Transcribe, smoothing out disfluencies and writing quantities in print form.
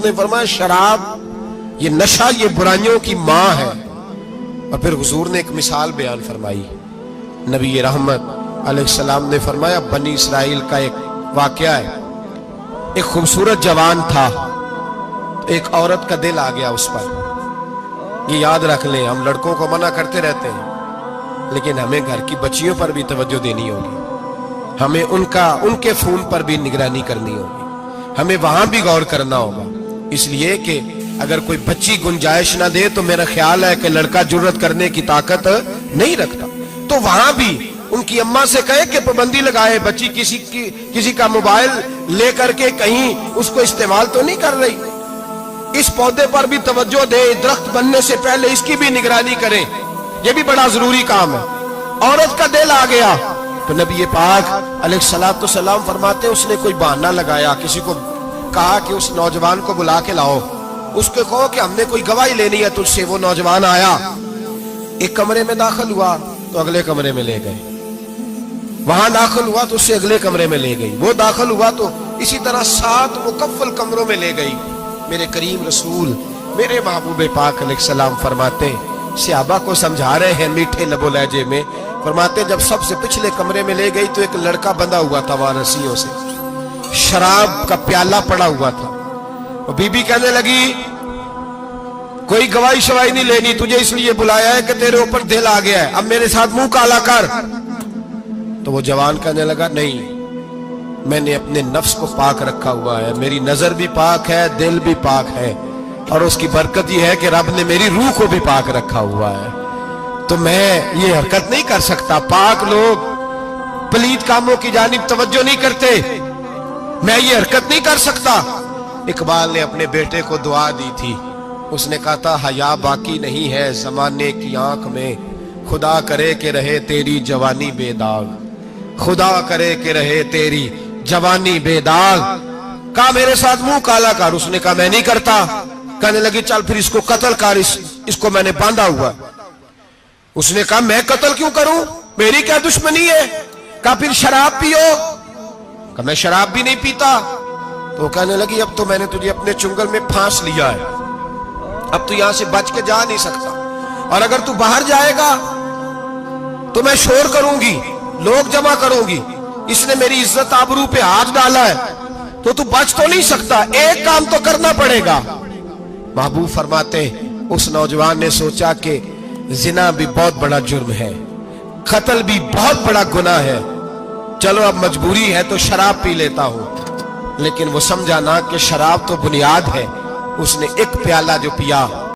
हुजूर ने फरमाया शराब ये नशा ये बुराइयों की माँ है। और फिर हुजूर ने एक मिसाल बयान फरमाई। नबी रहमत अलैहिस्सलाम ने फरमाया बनी इसराइल का एक वाकया है। एक खूबसूरत जवान था, एक औरत का दिल आ गया उस पर। ये याद रख लें, हम लड़कों को मना करते रहते हैं, लेकिन हमें घर की बच्चियों पर भी तवज्जो देनी होगी, हमें उनके खून पर भी निगरानी करनी होगी, हमें वहां भी गौर करना होगा। इसलिए कि अगर कोई बच्ची गुंजाइश ना दे तो मेरा ख्याल है कि लड़का जुर्रत करने की ताकत नहीं रखता। तो वहां भी उनकी अम्मा से कहे कि पाबंदी लगाए, बच्ची किसी का मोबाइल लेकर के कहीं उसको इस्तेमाल तो नहीं कर रही। इस पौधे पर भी तवज्जो दे, दरख्त बनने से पहले इसकी भी निगरानी करें, यह भी बड़ा जरूरी काम है। औरत का दिल आ गया तो नबी पाक अलैहिस्सलातु सलाम फरमाते उसने कोई बहाना लगाया, किसी को कहा कि उस नौजवान को बुला के लाओ, उसको कहो कि हमने कोई गवाही लेनी है तुझसे। वो नौजवान आया, एक कमरे में दाखिल हुआ तो अगले कमरे में ले गए, वहां दाखिल हुआ तो उससे अगले कमरे में ले गई, वो दाखिल हुआ तो इसी तरह 7 मुकफ्फल कमरों में ले गई। मेरे करीम रसूल मेरे महबूब पाक अलैहिस्सलाम फरमाते, सहाबा को समझा रहे हैं मीठे लबो लहजे में, फरमाते जब सबसे पिछले कमरे में ले गई तो एक लड़का बंधा हुआ था वहां रस्सियों से, शराब का प्याला पड़ा हुआ था। और बीबी कहने लगी कोई गवाही शवाही नहीं लेनी, तुझे इसलिए बुलाया है कि तेरे ऊपर दिल आ गया है, अब मेरे साथ मुंह काला कर। तो वो जवान कहने लगा नहीं, मैंने अपने नफ्स को पाक रखा हुआ है, मेरी नजर भी पाक है, दिल भी पाक है, और उसकी बरकत यह है कि रब ने मेरी रूह को भी पाक रखा हुआ है, तो मैं ये हरकत नहीं कर सकता। पाक लोग पलीद कामों की जानिब तवज्जो नहीं करते, मैं ये हरकत नहीं कर सकता। इकबाल ने अपने बेटे को दुआ दी थी, उसने कहा था हया बाकी नहीं है जमाने की आंख में, खुदा करे कि रहे तेरी जवानी बेदाग, खुदा करे कि रहे तेरी जवानी बेदाग। कहा मेरे साथ मुंह काला कर, उसने कहा मैं नहीं करता। कहने लगी चल फिर इसको कत्ल कर, इसको मैंने बांधा हुआ। उसने कहा मैं कत्ल क्यों करूं, मेरी क्या दुश्मनी है। कहा फिर शराब पियो, कहा मैं शराब भी नहीं पीता। तो कहने लगी अब तो मैंने तुझे अपने चुंगल में फांस लिया है, अब तू यहां से बच के जा नहीं सकता, और अगर तू बाहर जाएगा तो मैं शोर करूंगी, लोग जमा करूंगी, इसने मेरी इज्जत आबरू पे हाथ डाला है, तो तू बच तो नहीं सकता, एक काम तो करना पड़ेगा। महबूब फरमाते उस नौजवान ने सोचा कि जिना भी बहुत बड़ा जुर्म है, कत्ल भी बहुत बड़ा गुनाह है, चलो अब मजबूरी है तो शराब पी लेता हूं। लेकिन वो समझा ना कि शराब तो बुनियाद है। उसने एक प्याला जो पिया